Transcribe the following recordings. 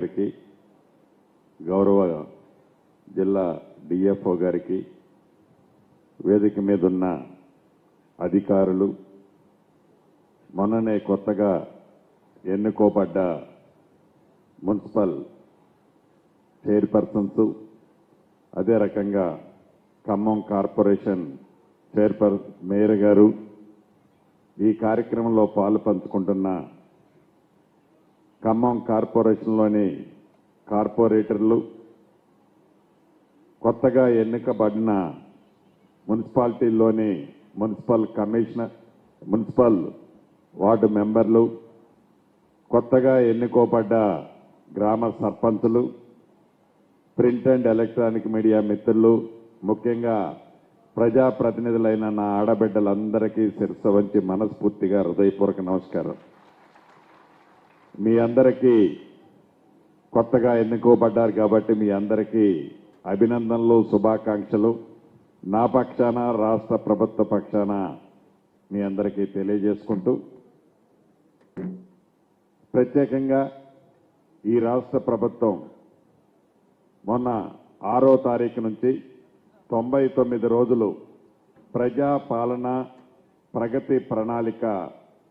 గారికి, గౌరవ జిల్లా డిఎఫ్ఓ గారికి, వేదిక మీద ఉన్న అధికారులు, మొన్ననే కొత్తగా ఎన్నుకోబడ్డ మున్సిపల్ చైర్పర్సన్స్, అదే రకంగా ఖమ్మం కార్పొరేషన్ మేయర్ గారు, ఈ కార్యక్రమంలో పాలు పంచుకుంటున్న ఖమ్మం కార్పొరేషన్లోని కార్పొరేటర్లు, కొత్తగా ఎన్నికబడిన మున్సిపాలిటీల్లోని మున్సిపల్ కమిషనర్, మున్సిపల్ వార్డు మెంబర్లు, కొత్తగా ఎన్నుకోబడ్డ గ్రామ సర్పంచులు, ప్రింట్ అండ్ ఎలక్ట్రానిక్ మీడియా మిత్రులు, ముఖ్యంగా ప్రజాప్రతినిధులైన నా ఆడబిడ్డలందరికీ శిరస్సు వంచి మనస్ఫూర్తిగా హృదయపూర్వక నమస్కారం. మీ అందరికీ కొత్తగా ఎన్నుకోబడ్డారు కాబట్టి మీ అందరికీ అభినందనలు, శుభాకాంక్షలు నా పక్షాన, రాష్ట్ర ప్రభుత్వ పక్షాన మీ అందరికీ తెలియజేసుకుంటూ, ప్రత్యేకంగా ఈ రాష్ట్ర ప్రభుత్వం మొన్న 6వ తారీఖు నుంచి 99 రోజులు ప్రజా పాలన ప్రగతి ప్రణాళిక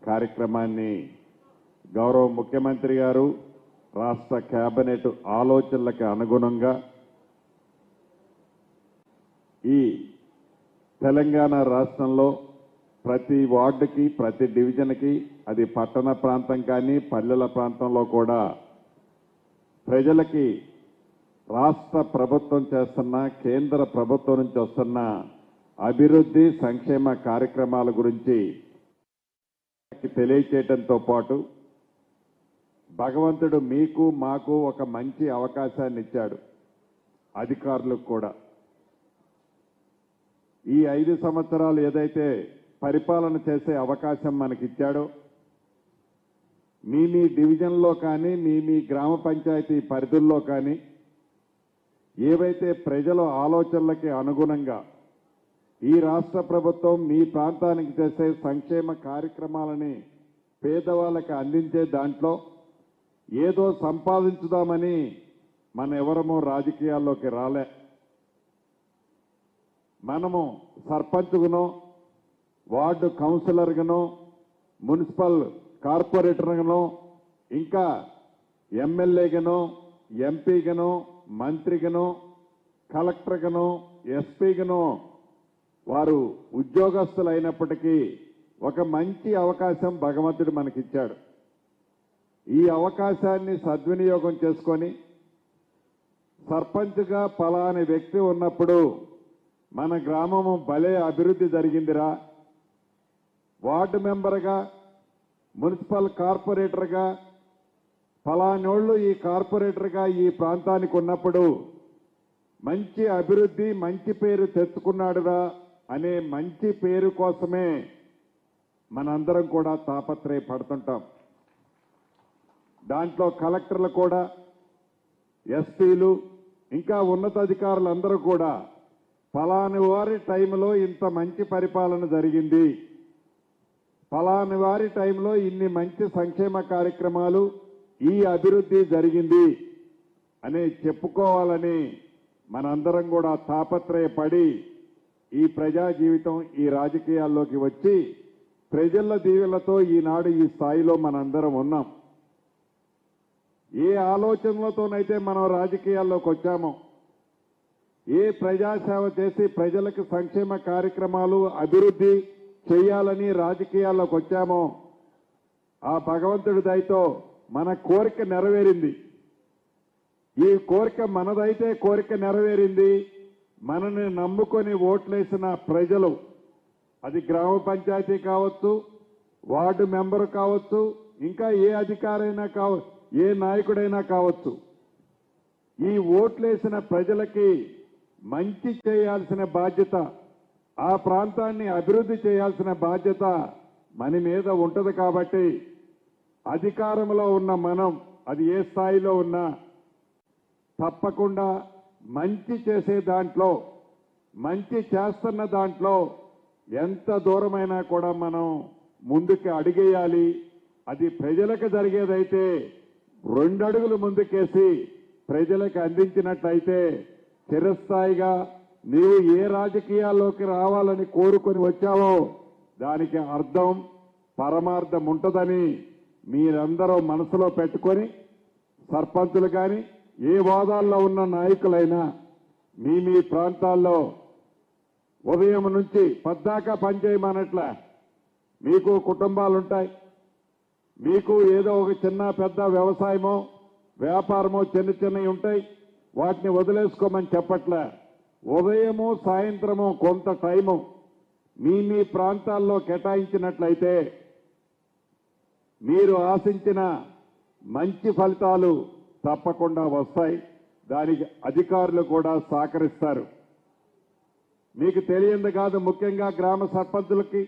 కార్యక్రమాన్ని గౌరవ ముఖ్యమంత్రి గారు, రాష్ట్ర కేబినెట్ ఆలోచనలకు అనుగుణంగా ఈ తెలంగాణ రాష్ట్రంలో ప్రతి వార్డుకి, ప్రతి డివిజన్కి, అది పట్టణ ప్రాంతం కానీ పల్లెల ప్రాంతంలో కూడా ప్రజలకి రాష్ట్ర ప్రభుత్వం చేస్తున్న, కేంద్ర ప్రభుత్వం నుంచి వస్తున్న అభివృద్ధి సంక్షేమ కార్యక్రమాల గురించి తెలియచేయడంతో పాటు భగవంతుడు మీకు మాకు ఒక మంచి అవకాశాన్ని ఇచ్చాడు, అధికారులకు కూడా. ఈ 5 సంవత్సరాలు ఏదైతే పరిపాలన చేసే అవకాశం మనకిచ్చాడో, మీ డివిజన్లో కానీ, మీ గ్రామ పంచాయతీ పరిధుల్లో కానీ ఏవైతే ప్రజల ఆలోచనలకి అనుగుణంగా ఈ రాష్ట్ర ప్రభుత్వం మీ ప్రాంతానికి చేసే సంక్షేమ కార్యక్రమాలని పేదవాళ్ళకి అందించే దాంట్లో ఏదో సంపాదించుదామని మన ఎవరమో రాజకీయాల్లోకి రాలే. మనము సర్పంచ్గానో, వార్డు కౌన్సిలర్గానో, మున్సిపల్ కార్పొరేటర్గానో, ఇంకా ఎమ్మెల్యేగానో, ఎంపీగానో, మంత్రిగానో, కలెక్టర్గానో, ఎస్పీగానో వారు ఉద్యోగస్తులు అయినప్పటికీ ఒక మంచి అవకాశం భగవంతుడు మనకిచ్చాడు. ఈ అవకాశాన్ని సద్వినియోగం చేసుకొని సర్పంచ్గా పలాని వ్యక్తి ఉన్నప్పుడు మన గ్రామము భలే అభివృద్ధి జరిగిందిరా, వార్డు మెంబర్గా, మున్సిపల్ కార్పొరేటర్గా ఫలానోళ్ళు ఈ కార్పొరేటర్గా ఈ ప్రాంతానికి ఉన్నప్పుడు మంచి అభివృద్ధి, మంచి పేరు తెచ్చుకున్నాడురా అనే మంచి పేరు కోసమే మనందరం కూడా తాపత్రయపడుతుంటాం. దాంట్లో కలెక్టర్లు కూడా, ఎస్పీలు, ఇంకా ఉన్నతాధికారులందరూ కూడా ఫలాని వారి టైంలో ఇంత మంచి పరిపాలన జరిగింది, ఫలాని వారి టైంలో ఇన్ని మంచి సంక్షేమ కార్యక్రమాలు, ఈ అభివృద్ధి జరిగింది అని చెప్పుకోవాలని మనందరం కూడా తాపత్రయపడి ఈ ప్రజా జీవితం, ఈ రాజకీయాల్లోకి వచ్చి ప్రజల దీవెనలతో ఈనాడు ఈ స్థాయిలో మనందరం ఉన్నాం. ఏ ఆలోచనలతోనైతే మనం రాజకీయాల్లోకి వచ్చామో, ఏ ప్రజాసేవ చేసి ప్రజలకు సంక్షేమ కార్యక్రమాలు, అభివృద్ధి చేయాలని రాజకీయాల్లోకి వచ్చామో, ఆ భగవంతుడి దయతో మన కోరిక నెరవేరింది. ఈ కోరిక మనదైతే కోరిక నెరవేరింది. మనని నమ్ముకొని ఓట్లేసిన ప్రజలు, అది గ్రామ పంచాయతీ కావచ్చు, వార్డు మెంబరు కావచ్చు, ఇంకా ఏ అధికారైనా కావచ్చు, ఏ నాయకుడైనా కావచ్చు, ఈ ఓట్లేసిన ప్రజలకి మంచి చేయాల్సిన బాధ్యత, ఆ ప్రాంతాన్ని అభివృద్ధి చేయాల్సిన బాధ్యత మన మీద ఉంటుంది. కాబట్టి అధికారంలో ఉన్న మనం, అది ఏ స్థాయిలో ఉన్నా తప్పకుండా మంచి చేసే దాంట్లో, మంచి చేస్తున్న దాంట్లో ఎంత దూరమైనా కూడా మనం ముందుకు అడిగేయాలి. అది ప్రజలకు జరిగేదైతే 2 అడుగులు ముందుకేసి ప్రజలకు అందించినట్లయితే చిరస్థాయిగా నీవు ఏ రాజకీయాల్లోకి రావాలని కోరుకొని వచ్చావో దానికి అర్థం పరమార్థం ఉంటుందని మీరందరూ మనసులో పెట్టుకొని సర్పంచులు కానీ ఏ హోదాల్లో ఉన్న నాయకులైనా మీ ప్రాంతాల్లో ఉదయం నుంచి పద్దాకా పనిచేయమన్నట్ల మీకు కుటుంబాలుంటాయి, మీకు ఏదో ఒక చిన్న పెద్ద వ్యవసాయమో వ్యాపారమో చిన్నవి ఉంటాయి, వాటిని వదిలేసుకోమని చెప్పట్లే. ఉదయము సాయంత్రము కొంత టైము మీ ప్రాంతాల్లో కేటాయించినట్లయితే మీరు ఆశించిన మంచి ఫలితాలు తప్పకుండా వస్తాయి. దానికి అధికారులు కూడా సహకరిస్తారు. మీకు తెలియంది కాదు, ముఖ్యంగా గ్రామ సర్పంచులకి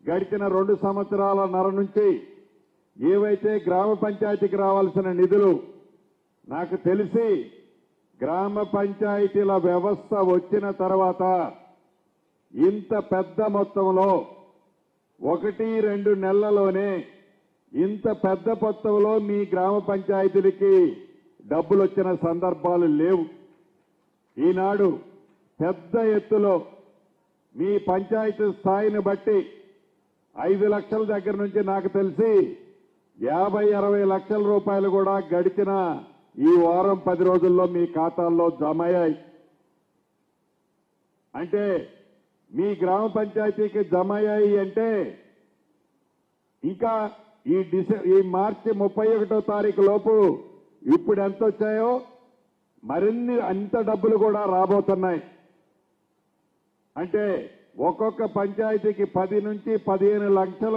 గడిచిన 2 సంవత్సరాలన్నర నుంచి ఏవైతే గ్రామ పంచాయతీకి రావాల్సిన నిధులు నాకు తెలిసి గ్రామ పంచాయతీల వ్యవస్థ వచ్చిన తర్వాత ఇంత పెద్ద మొత్తంలో 1-2 నెలల్లోనే ఇంత పెద్ద మొత్తంలో మీ గ్రామ పంచాయతీలకి డబ్బులు వచ్చిన సందర్భాలు లేవు. ఈనాడు పెద్ద ఎత్తులో మీ పంచాయతీ స్థాయిని బట్టి 5 లక్షల దగ్గర నుంచి నాకు తెలిసి 50-60 లక్షల రూపాయలు కూడా గడిచిన ఈ వారం 10 రోజుల్లో మీ ఖాతాల్లో జమ అయ్యాయి. అంటే మీ గ్రామ పంచాయతీకి జమ అయ్యాయి అంటే ఇంకా ఈ మార్చి 31వ తారీఖు లోపు ఇప్పుడు ఎంత వచ్చాయో మరిన్ని అంత డబ్బులు కూడా రాబోతున్నాయి. అంటే ఒక్కొక్క పంచాయతీకి 10 నుంచి 15 లక్షల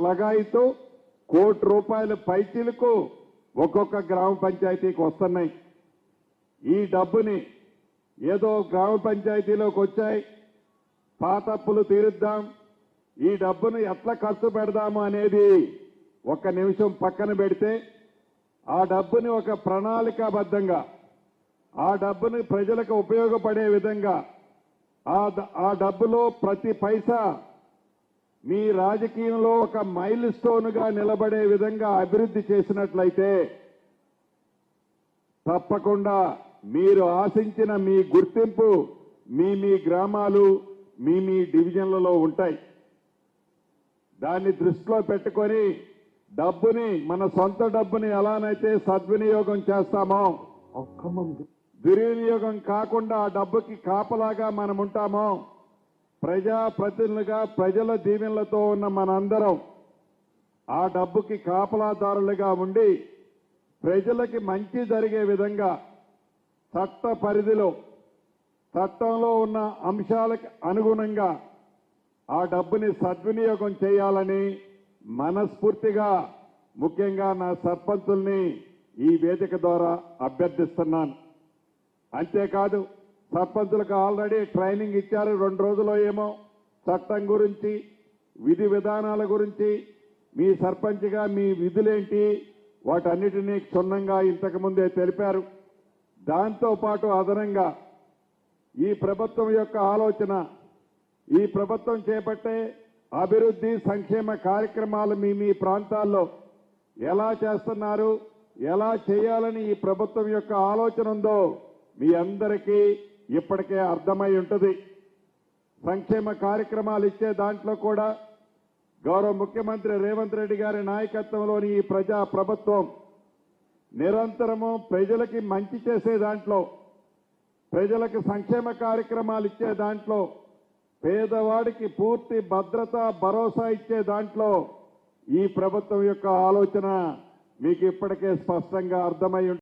లగాయితూ ₹1 కోటి పైచీలకు ఒక్కొక్క గ్రామ పంచాయతీకి వస్తున్నాయి. ఈ డబ్బుని ఏదో గ్రామ పంచాయతీలోకి వచ్చాయి, పాత అప్పులు తీరుద్దాం, ఈ డబ్బును ఎట్లా ఖర్చు పెడదాము అనేది ఒక్క నిమిషం పక్కన పెడితే ఆ డబ్బుని ఒక ప్రణాళికాబద్ధంగా ఆ డబ్బుని ప్రజలకు ఉపయోగపడే విధంగా ఆ డబ్బులో ప్రతి పైసా మీ రాజకీయంలో ఒక మైల్ స్టోన్గా నిలబడే విధంగా అభివృద్ధి చేసినట్లయితే తప్పకుండా మీరు ఆశించిన మీ గుర్తింపు మీ గ్రామాలు మీ డివిజన్లలో ఉంటాయి. దాన్ని దృష్టిలో పెట్టుకొని డబ్బుని మన సొంత డబ్బుని ఎలానైతే సద్వినియోగం చేస్తామో దుర్వినియోగం కాకుండా ఆ డబ్బుకి కాపలాగా మనం ఉంటామో ప్రజాప్రతినిధులుగా ప్రజల దీవెనలతో ఉన్న మనందరం ఆ డబ్బుకి కాపలాదారులుగా ఉండి ప్రజలకి మంచి జరిగే విధంగా చట్ట పరిధిలో చట్టంలో ఉన్న అంశాలకు అనుగుణంగా ఆ డబ్బుని సద్వినియోగం చేయాలని మనస్ఫూర్తిగా ముఖ్యంగా నా సర్పంచుల్ని ఈ వేదిక ద్వారా అభ్యర్థిస్తున్నాను. అంతేకాదు సర్పంచులకు ఆల్రెడీ ట్రైనింగ్ ఇచ్చారు. 2 రోజుల్లో ఏమో చట్టం గురించి విధి విధానాల గురించి మీ సర్పంచ్గా మీ విధులేంటి వాటన్నిటినీ క్షుణ్ణంగా ఇంతకుముందే తెలిపారు. దాంతో పాటు అదనంగా ఈ ప్రభుత్వం యొక్క ఆలోచన, ఈ ప్రభుత్వం చేపట్టే అభివృద్ధి సంక్షేమ కార్యక్రమాలు మీ ప్రాంతాల్లో ఎలా చేస్తున్నారు, ఎలా చేయాలని ఈ ప్రభుత్వం యొక్క ఆలోచన ఉందో మీ అందరికీ ఇప్పటికే అర్థమై ఉంటుంది. సంక్షేమ కార్యక్రమాలు ఇచ్చే దాంట్లో కూడా గౌరవ ముఖ్యమంత్రి రేవంత్ రెడ్డి గారి నాయకత్వంలోని ఈ ప్రజా ప్రభుత్వం నిరంతరము ప్రజలకి మంచి చేసే దాంట్లో, ప్రజలకు సంక్షేమ కార్యక్రమాలు ఇచ్చే దాంట్లో, పేదవాడికి పూర్తి భద్రత భరోసా ఇచ్చే దాంట్లో ఈ ప్రభుత్వం యొక్క ఆలోచన మీకు ఇప్పటికే స్పష్టంగా అర్థమై